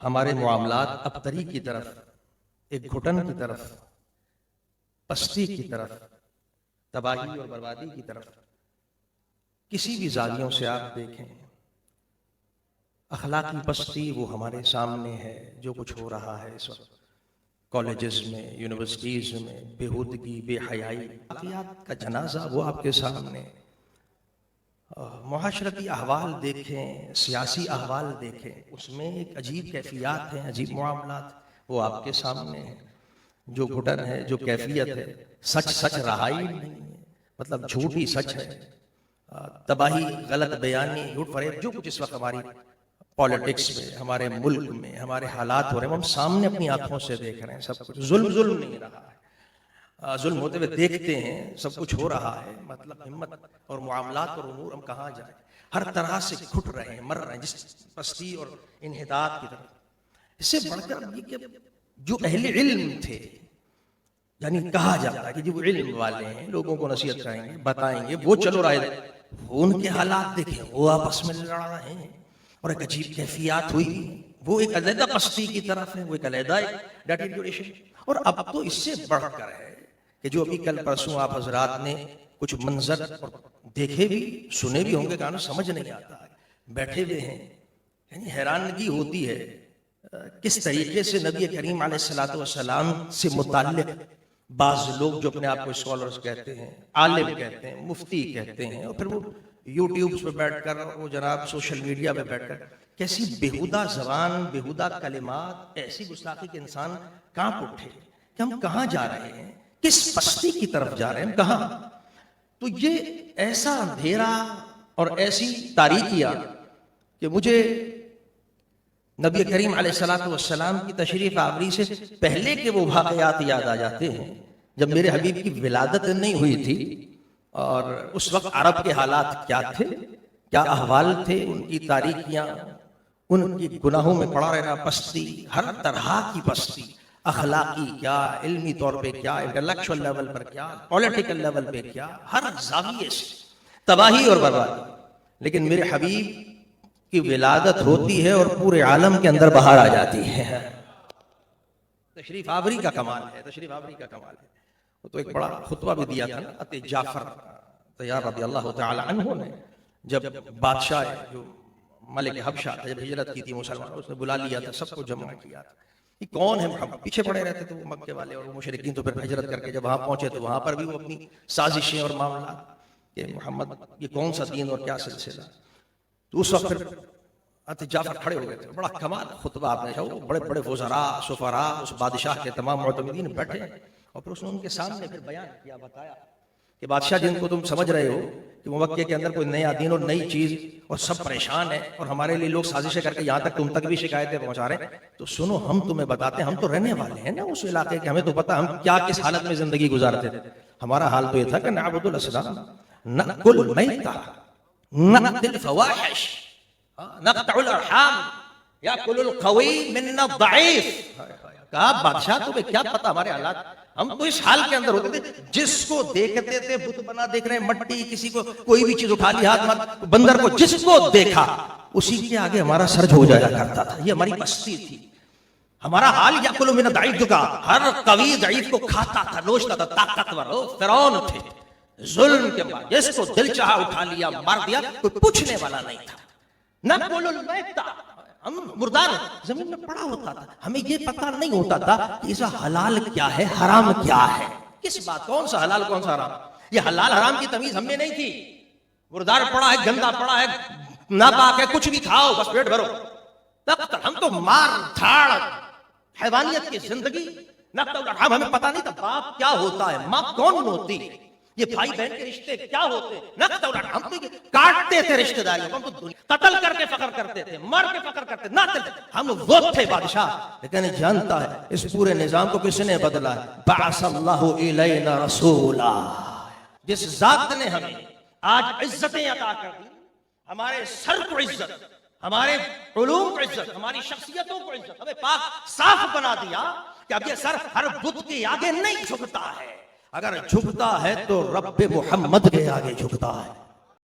ہمارے معاملات ابتری کی طرف، ایک گھٹن کی طرف، پستی کی طرف، تباہی اور بربادی کی طرف کسی بھی زاویوں سے آپ دیکھیں، اخلاقی پستی وہ ہمارے سامنے ہے۔ جو کچھ ہو رہا ہے اس وقت کالجز میں، یونیورسٹیز میں، بےہودگی، بے حیائی، اخلاقیات کا جنازہ وہ آپ کے سامنے۔ معاشرتی احوال دیکھیں، سیاسی احوال دیکھیں، اس میں ایک عجیب کیفیات ہیں، عجیب معاملات وہ آپ کے سامنے ہیں۔ جو گھٹن ہے، جو کیفیت ہے، سچ سچ رہا ہی نہیں ہے، مطلب جھوٹ ہی سچ ہے، تباہی، غلط بیانی، جھوٹ فریب، جو کچھ اس وقت ہماری پالیٹکس میں، ہمارے ملک میں، ہمارے حالات ہو رہے ہیں، ہم سامنے اپنی آنکھوں سے دیکھ رہے ہیں۔ سب کچھ ظلم نہیں رہا ہے، ظلم ہوتے ہوئے دیکھتے ہیں، سب کچھ ہو رہا ہے، مطلب ہمت اور معاملات اور امور ہم کہاں جائیں، ہر طرح سے گھٹ رہے ہیں، مر رہے ہیں جس پستی اور انحطاط کی طرف۔ اس سے بڑھ کر یہ کہ جو اہل علم تھے، یعنی کہا جاتا ہے کہ جو علم والے ہیں، لوگوں کو نصیحت کریں گے، بتائیں گے، وہ چلو رائے، ان کے حالات دیکھیں، وہ آپس میں لڑ رہے ہیں اور ایک عجیب کیفیات ہوئی، وہ ایک علیحدہ پستی کی طرف ہے، وہ ایک علیحدہ ڈیٹیریوریشن۔ اور اب تو اس سے بڑھ کر ہے کہ جو ابھی کل پرسوں آپ حضرات نے کچھ منظر اور دیکھے بھی سنے بھی ہوں گے، کہاں سمجھ نہیں آتا ہے، بیٹھے ہوئے ہیں، یعنی حیرانگی ہوتی ہے کس طریقے سے نبی کریم علیہ الصلوۃ والسلام سے متعلق بعض لوگ جو اپنے آپ کو اسکالرز کہتے ہیں، عالم کہتے ہیں، مفتی کہتے ہیں، اور پھر وہ یوٹیوبز پہ بیٹھ کر، وہ جناب سوشل میڈیا پہ بیٹھ کر کیسی بےہودہ زبان، بےہودہ کلمات، ایسی گستاخی کے انسان کانپ اٹھے کہ ہم کہاں جا رہے ہیں، کس پستی کی طرف جا رہے ہیں، ہم کہاں۔ تو یہ ایسا اندھیرا اور ایسی تاریکیاں کہ مجھے نبی کریم علیہ الصلوۃ والسلام کی تشریف آوری سے پہلے کے وہ واقعات یاد آ جاتے ہیں جب میرے حبیب کی ولادت نہیں ہوئی تھی، اور اس وقت عرب کے حالات کیا تھے، کیا احوال تھے، ان کی تاریکیاں، ان کی گناہوں میں پڑا رہنا، پستی، ہر طرح کی پستی، اخلاقی کیا، علمی طور پہ کیا، انٹلیکچوئل لیول پر کیا، پولیٹیکل لیول پہ کیا، ہر زاویے سے تباہی اور بربادی۔ لیکن میرے حبیب کی ولادت ہوتی ہے اور پورے عالم کے اندر بہار آ جاتی ہے۔ تشریف آوری کا کمال ہے، تشریف آوری کا کمال ہے۔ وہ تو ایک بڑا خطبہ بھی دیا تھا نا جعفر طیار رضی اللہ تعالی عنہ نے، جب بادشاہ جو ملک حبشہ تھا، جب ہجرت کی تھی مسلمان، اس نے بلا لیا تھا، سب کو جمع کیا تھا، یہ کون ہے محمد، پیچھے پڑے رہتے تھے وہ مکے والے اور وہ مشرکین، تو پھر ہجرت کر کے جب وہاں پہنچے تو وہاں پر بھی وہ اپنی سازشیں اور معاملات کہ محمد یہ کون سا دین اور کیا سلسلہ۔ تو اس وقت پھر جعفر کھڑے ہو گئے تھے، بڑا کمال خطبہ آپ نے کہا، بڑے بڑے وزراء، سفراء، اس بادشاہ کے تمام معتمدین بیٹھے، اور پھر اس نے ان کے سامنے پھر بیان کیا، بتایا کہ بادشاہ جن کو تم سمجھ رہے ہو کہ مکے کے اندر کوئی نیا دین اور نئی چیز اور سب پریشان ہیں اور ہمارے لیے لوگ سازشیں کر کے یہاں تک تم تک بھی شکایتیں پہنچا رہے ہیں، تو سنو ہم تمہیں بتاتے ہیں، ہم تو رہنے والے ہیں نا اس علاقے کے، ہمیں تو پتہ ہم کیا کس حالت میں زندگی گزارتے تھے۔ ہمارا حال تو یہ تھا کہ نعبد الاسنام، نأکل المیتہ، نقتل الفواحش، نقطع الارحام، یأکل القوی منا الضعیف۔ کہا بادشاہ تمہیں کیا پتا ہمارے حالات، ہم تو اس حال کے اندر ہوتے تھے، جس کو دیکھتے تھے بت بنا دیکھ رہے ہیں، مٹی، کسی کو کوئی بھی چیز اٹھا لی ہاتھ میں، بندر کو جس کو دیکھا اسی کے آگے ہمارا سر جھک جایا کرتا تھا، یہ ہماری پستی تھی۔ ہمارا حال یأکل من الضعیف، جو کا ہر قوی ضعیف کو کھاتا تھا، نوچتا تھا، طاقتور ہو، فرعون تھے، ظلم کے بعد جس کو دل چاہا اٹھا لیا، مار دیا، کوئی پوچھنے والا نہیں تھا۔ نأکل المیتہ، ہم مردار زمین میں پڑا ہوتا تھا، ہمیں یہ پتہ نہیں ہوتا تھا کہ اس کا حلال کیا ہے، حرام کیا ہے، کس بات، کون سا حلال کون سا حرام، یہ حلال حرام کی تمیز ہم میں نہیں تھی۔ مردار پڑا ہے، گندا پڑا ہے، ناپاک ہے، کچھ بھی کھاؤ بس پیٹ بھرو، ہم تو مار دھاڑ حیوانیت کی زندگی، نقطہ الارحام، ہمیں پتہ نہیں تھا باپ کیا ہوتا ہے، ماں کون ہوتی ہے، یہ بھائی بہن کے رشتے کیا ہوتے ہیں، نقطہ الارحام، ہم تو کاٹتے تھے رشتہ داریوں، ہم تو قتل کر کے فخر کرتے تھے، مر کے فخر کرتے تھے، نہ ہم وہ تھے بادشاہ۔ لیکن جانتا ہے اس پورے نظام کو کس نے بدلا ہے، بعث اللہ الینا رسولا، جس ذات نے ہمیں آج عزتیں عطا کر دی، ہمارے سر کو عزت، ہمارے علوم کو عزت، ہماری شخصیتوں کو عزت، ہمیں پاک صاف بنا دیا کہ اب یہ سر ہر بت کے آگے نہیں جھکتا ہے، اگر جھکتا ہے تو رب محمد کے آگے جھکتا ہے۔